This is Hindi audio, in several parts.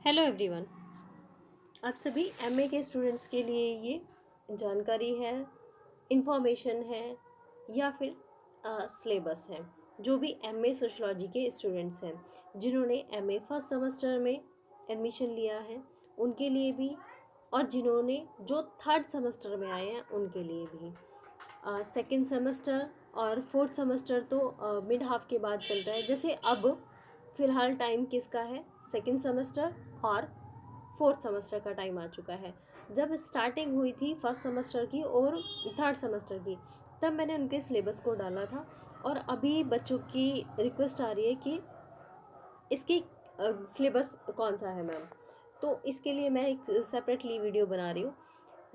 Hello everyone. आप सभी एमए के स्टूडेंट्स के लिए ये जानकारी है, इंफॉर्मेशन है या फिर सिलेबस है। जो भी एमए सोशलॉजी के स्टूडेंट्स हैं जिन्होंने एमए फर्स्ट सेमेस्टर में एडमिशन लिया है उनके लिए भी, और जिन्होंने जो थर्ड सेमेस्टर में आए हैं उनके लिए भी। सेकेंड सेमेस्टर और फोर्थ सेमेस्टर तो मिड हाफ के बाद चलता है। जैसे अब फ़िलहाल टाइम किसका है, सेकेंड सेमेस्टर और फोर्थ सेमेस्टर का टाइम आ चुका है। जब स्टार्टिंग हुई थी फर्स्ट सेमेस्टर की और थर्ड सेमेस्टर की, तब मैंने उनके सिलेबस को डाला था। और अभी बच्चों की रिक्वेस्ट आ रही है कि इसकी सिलेबस कौन सा है मैम, तो इसके लिए मैं एक सेपरेटली वीडियो बना रही हूँ।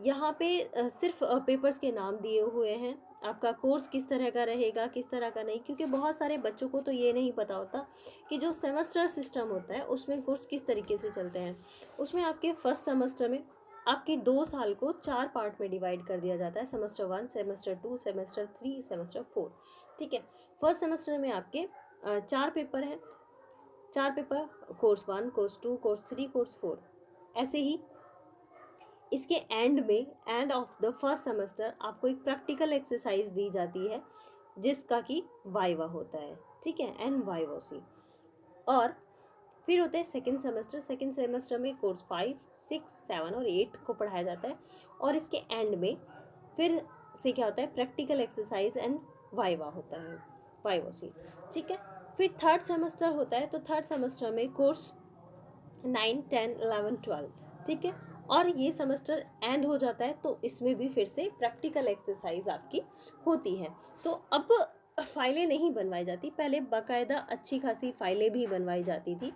यहाँ पे सिर्फ पेपर्स के नाम दिए हुए हैं, आपका कोर्स किस तरह का रहेगा किस तरह का नहीं, क्योंकि बहुत सारे बच्चों को तो ये नहीं पता होता कि जो सेमेस्टर सिस्टम होता है उसमें कोर्स किस तरीके से चलते हैं। उसमें आपके फर्स्ट सेमेस्टर में आपके 2 साल को 4 पार्ट में डिवाइड कर दिया जाता है, सेमेस्टर 1, सेमेस्टर 2, सेमेस्टर 3, सेमेस्टर 4। ठीक है, फर्स्ट सेमेस्टर में आपके 4 पेपर हैं, 4 paper, course 1, course 2, course 3, course 4। ऐसे ही इसके एंड में, end of the first semester, आपको एक प्रैक्टिकल एक्सरसाइज दी जाती है जिसका कि वाइवा होता है। ठीक है, एंड वाइवोसी। और फिर होता है सेकेंड सेमेस्टर। सेकेंड सेमेस्टर में कोर्स 5, 6, 7 और 8 को पढ़ाया जाता है। और इसके एंड में फिर से क्या होता है, प्रैक्टिकल एक्सरसाइज एंड वाइवा होता है, वाइवोसी। ठीक है, फिर थर्ड सेमेस्टर होता है, तो थर्ड सेमेस्टर में कोर्स 9, 10, 11, 12। ठीक है, और ये सेमेस्टर एंड हो जाता है तो इसमें भी फिर से प्रैक्टिकल एक्सरसाइज आपकी होती है। तो अब फाइलें नहीं बनवाई जाती, पहले बाकायदा अच्छी खासी फाइलें भी बनवाई जाती थी।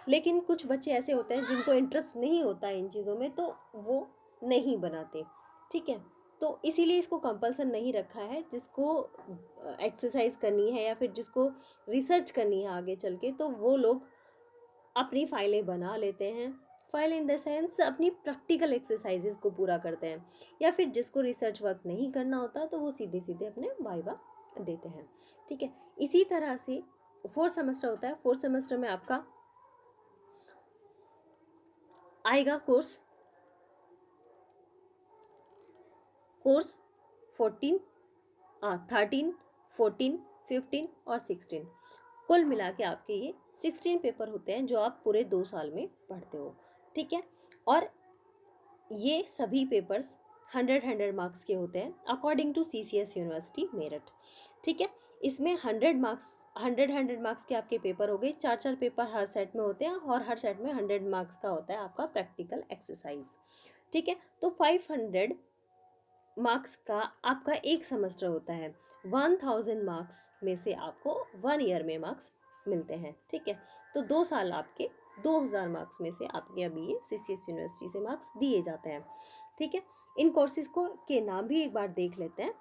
लेकिन कुछ बच्चे ऐसे होते हैं जिनको इंटरेस्ट नहीं होता इन चीज़ों में, तो वो नहीं बनाते। ठीक है, तो इसीलिए इसको कंपल्सन नहीं रखा है। जिसको एक्सरसाइज करनी है या फिर जिसको रिसर्च करनी है आगे चल के, तो वो लोग अपनी फाइलें बना लेते हैं। फाइल इन द सेंस अपनी प्रैक्टिकल एक्सरसाइजेज को पूरा करते हैं। या फिर जिसको रिसर्च वर्क नहीं करना होता तो वो सीधे सीधे अपने वाइवा देते हैं। ठीक है, इसी तरह से फोर्थ सेमेस्टर होता है। फोर्थ सेमेस्टर में आपका आएगा कोर्स 14, 13, 14, 15 और 16। कुल मिला के आपके ये 16 पेपर होते हैं जो आप पूरे 2 साल में पढ़ते हो। ठीक है, और ये सभी पेपर्स 100 मार्क्स के होते हैं according to CCS university Meerut. ठीक है, इसमें 100 मार्क्स के आपके पेपर हो गए। 4 पेपर हर सेट में होते हैं और हर सेट में 100 मार्क्स का होता है आपका प्रैक्टिकल एक्सरसाइज। ठीक है, तो 500 मार्क्स का आपका एक सेमेस्टर होता है। 1000 मार्क्स में से आपको 1 ईयर में मार्क्स मिलते हैं। ठीक है, तो 2 साल आपके 2000 मार्क्स में से आपके अभी ये CCS यूनिवर्सिटी से मार्क्स दिए जाते हैं। ठीक है, इन कोर्सेज को के नाम भी एक बार देख लेते हैं।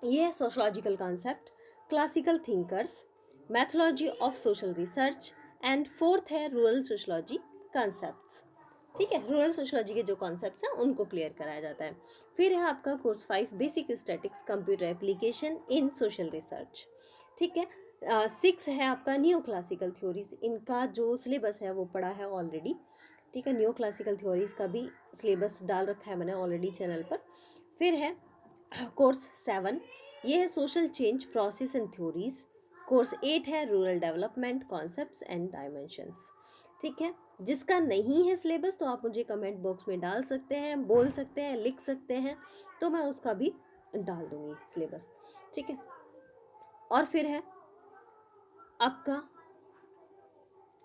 ये है sociological concept, classical thinkers, methodology of social research, and fourth है रूरल सोशलॉजी कॉन्सेप्ट्स। ठीक है, रूरल सोशलॉजी के जो कॉन्सेप्ट्स हैं उनको क्लियर कराया जाता है। फिर है आपका course 5, basic statics computer application in social research. ठीक है, 6 है आपका न्यू क्लासिकल थ्योरीज। इनका जो सिलेबस है वो पढ़ा है ऑलरेडी। ठीक है, न्यू क्लासिकल थ्योरीज का भी सिलेबस डाल रखा है मैंने ऑलरेडी चैनल पर। फिर है कोर्स 7, ये है social change process and theories. Course 8 है rural development concepts and dimensions. ठीक है, जिसका नहीं है सिलेबस तो आप मुझे कमेंट बॉक्स में डाल सकते हैं, बोल सकते हैं, लिख सकते हैं, तो मैं उसका भी डाल दूंगी सिलेबस। ठीक है, और फिर है आपका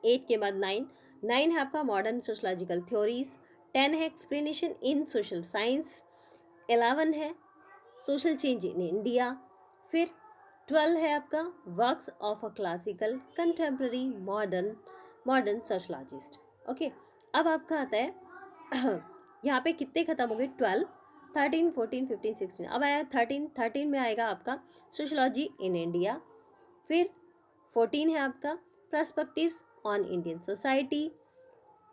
8 के बाद 9 है आपका मॉडर्न सोशलॉजिकल थ्योरीज। 10 है एक्सप्लेनेशन इन सोशल साइंस। 11 है सोशल चेंज इन इंडिया। फिर 12 है आपका works of a classical contemporary modern sociologist. Okay, अब आपका आता है यहाँ पे कितने खत्म हो गए, 12, 13, 14, 15, 16। अब आया 13 में आएगा आपका सोशलॉजी इन इंडिया। फिर 14 है आपका पर्सपेक्टिव्स ऑन इंडियन सोसाइटी।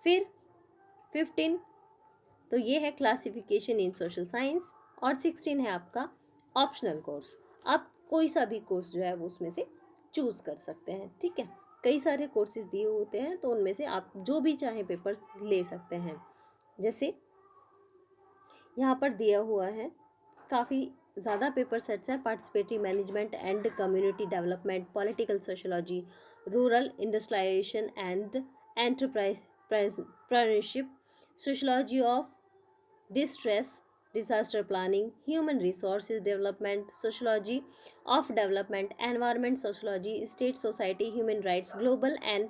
फिर 15 तो ये है क्लासिफिकेशन इन सोशल साइंस। और 16 है आपका ऑप्शनल कोर्स। आप कोई सा भी कोर्स जो है वो उसमें से चूज़ कर सकते हैं। ठीक है, कई सारे कोर्सेज दिए होते हैं, तो उनमें से आप जो भी चाहें पेपर ले सकते हैं। जैसे यहाँ पर दिया हुआ है, काफ़ी ज़्यादा पेपर सेट्स हैं। Participatory management and community development, political sociology, rural industrialisation and entrepreneurship, sociology of distress, disaster planning, human resources development, sociology of development, environment sociology, state society, human rights, global and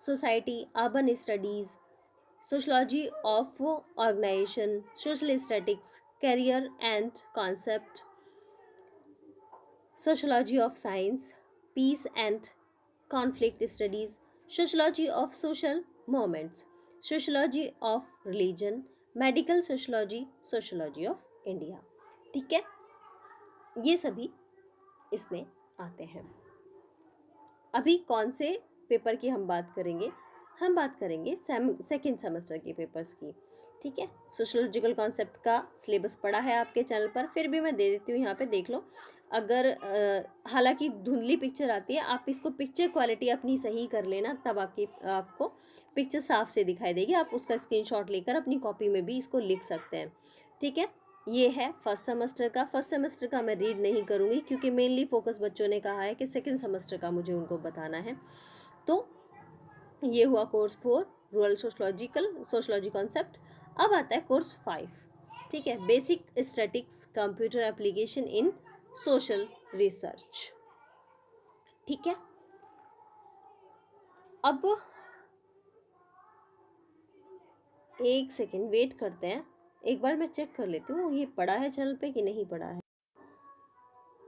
society, urban studies, sociology of organization, social statistics, career and concept, sociology of science, peace and conflict studies, sociology of social movements, sociology of religion, medical sociology, sociology of India. ठीक है, ये सभी इसमें आते हैं। अभी कौन से पेपर की हम बात करेंगे? हम बात करेंगे सेकेंड सेमेस्टर के पेपर्स की। ठीक है, सोशोलॉजिकल कॉन्सेप्ट का सिलेबस पड़ा है आपके चैनल पर, फिर भी मैं दे देती हूँ यहाँ पे, देख लो। अगर हालांकि धुंधली पिक्चर आती है, आप इसको पिक्चर क्वालिटी अपनी सही कर लेना, तब आपको पिक्चर साफ से दिखाई देगी। आप उसका स्क्रीनशॉट लेकर अपनी कॉपी में भी इसको लिख सकते हैं। ठीक है, ये है फर्स्ट सेमेस्टर का। फर्स्ट सेमेस्टर का मैं रीड नहीं करूँगी, क्योंकि मेनली फोकस बच्चों ने कहा है कि सेकेंड सेमेस्टर का मुझे उनको बताना है। तो ये हुआ कोर्स 4, रूरल सोशोलॉजी कॉन्सेप्ट। अब आता है कोर्स 5। ठीक है, basic statics computer application in social research. ठीक है, अब एक सेकेंड वेट करते हैं, एक बार मैं चेक कर लेती हूँ ये पढ़ा है चैनल पे कि नहीं पढ़ा है।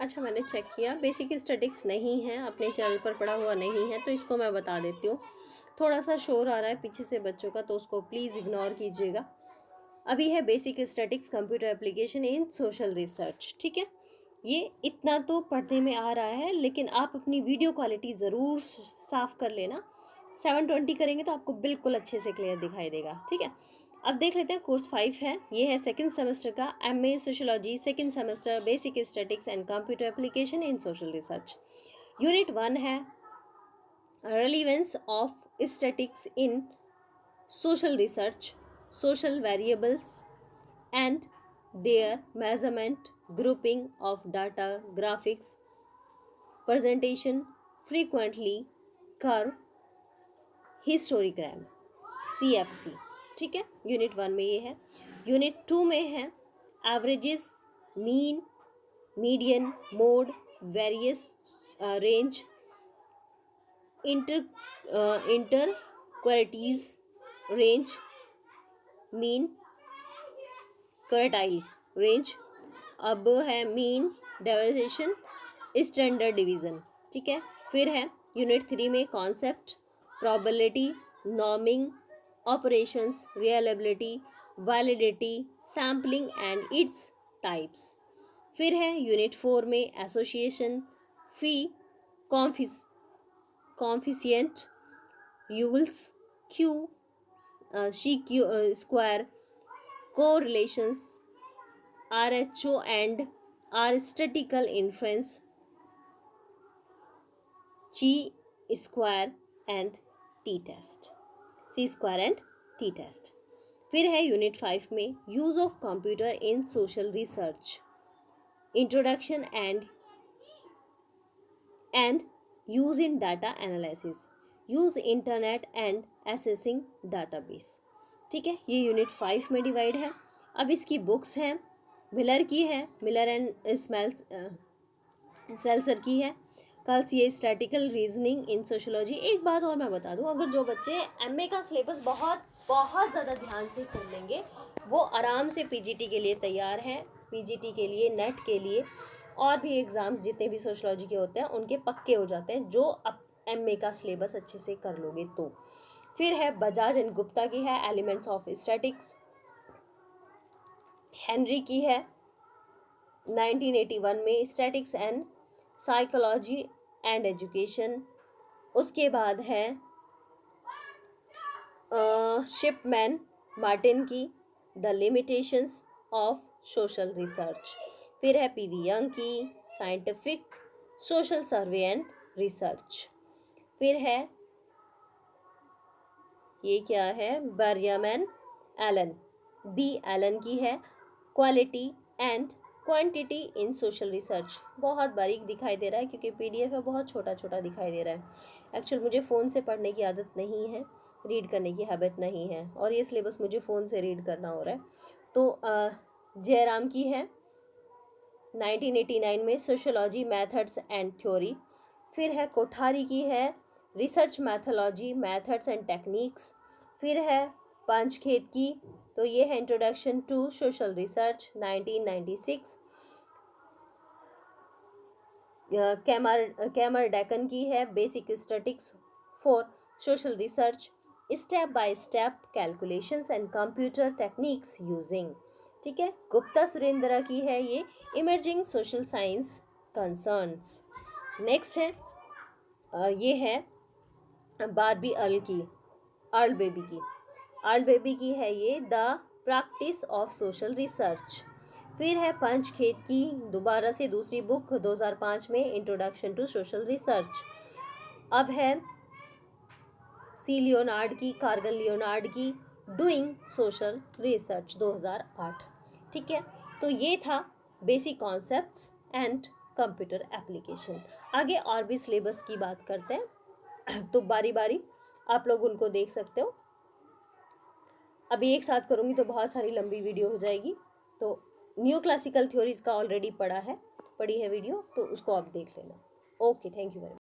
अच्छा, मैंने चेक किया, बेसिक स्टैटिक्स नहीं है, अपने चैनल पर पढ़ा हुआ नहीं है, तो इसको मैं बता देती हूँ। थोड़ा सा शोर आ रहा है पीछे से बच्चों का, तो उसको प्लीज़ इग्नोर कीजिएगा। अभी है basic statics computer application in social research. ठीक है, ये इतना तो पढ़ने में आ रहा है, लेकिन आप अपनी वीडियो क्वालिटी ज़रूर साफ़ कर लेना। 720 करेंगे तो आपको बिल्कुल अच्छे से क्लियर दिखाई देगा। ठीक है, अब देख लेते हैं कोर्स 5 है, ये है सेकंड सेमेस्टर का, MA sociology second semester, basic statics and computer application in social research. Unit 1 है relevance of statics in social research, social variables and their measurement, grouping of data, graphics, presentation, frequently curve, histogram, CFC। ठीक है, यूनिट 1 में ये है। यूनिट 2 में है averages, mean, median, mode, various, range, inter qualities, range, mean, quartile, range. अब है मीन, डेविएशन, स्टैंडर्ड डिवीज़न। ठीक है, फिर है यूनिट 3 में concept, probability, norming, operations, reliability, validity, sampling and its types. फिर है यूनिट 4 में association, phi, coefficient, Yule's, Q, chi Q square, correlations, RHO and R statistical inference, chi square and t test, c square and t test। फिर है यूनिट 5 में use of computer in social research, introduction and use in data analysis, use internet and assessing database. ठीक है, ये यूनिट 5 में डिवाइड है। अब इसकी बुक्स हैं, मिलर की है, मिलर एंड सेल्सर की है। कल ये स्टैटिकल रीजनिंग इन सोशोलॉजी। एक बात और मैं बता दूं, अगर जो बच्चे एमए का सिलेबस बहुत बहुत ज़्यादा ध्यान से कर लेंगे, वो आराम से पीजीटी के लिए तैयार हैं, पीजीटी के लिए, नेट के लिए, और भी एग्ज़ाम्स जितने भी सोशोलॉजी के होते हैं उनके पक्के हो जाते हैं, जो अब एमए का सिलेबस अच्छे से कर लोगे तो। फिर है बजाज एंड गुप्ता की है एलिमेंट्स ऑफ स्टैटिक्स, हेनरी की है 1981 में statics and psychology and education. उसके बाद है शिपमैन मार्टिन की the limitations of social research. फिर है पीवी यंग की scientific social survey and research. फिर है ये क्या है, बर्यमैन एलन। बी एलन की है quality and quantity in social research. बहुत बारीक दिखाई दे रहा है क्योंकि पीडीएफ है, बहुत छोटा छोटा दिखाई दे रहा है। एक्चुअल मुझे फ़ोन से पढ़ने की आदत नहीं है, रीड करने की हैबिट नहीं है, और ये सिलेबस मुझे फ़ोन से रीड करना हो रहा है। तो जयराम की है 1989 में सोशोलॉजी मेथड्स एंड थ्योरी। फिर है कोठारी की है research methodology methods and techniques. फिर है पांचखेत की, तो ये है introduction to social research 1996। Cramer Duncan की है basic statistics for social research, step by step calculations and computer techniques using. ठीक है, गुप्ता सुरेंद्र की है ये emerging social science concerns. Next है ये है बारबी अर्ल बेबी की है ये the practice of social research. फिर है पंचखेत की दोबारा से दूसरी बुक 2005 में इंट्रोडक्शन टू सोशल रिसर्च। अब है कार्गन लियोनार्ड की डूइंग सोशल रिसर्च 2008। ठीक है, तो ये था basic concepts and computer application. आगे और भी सिलेबस की बात करते हैं, तो बारी बारी आप लोग उनको देख सकते हो। अभी एक साथ करूँगी तो बहुत सारी लंबी वीडियो हो जाएगी। तो न्यू क्लासिकल थ्योरीज का ऑलरेडी पढ़ी है वीडियो, तो उसको आप देख लेना। Okay, thank you very much.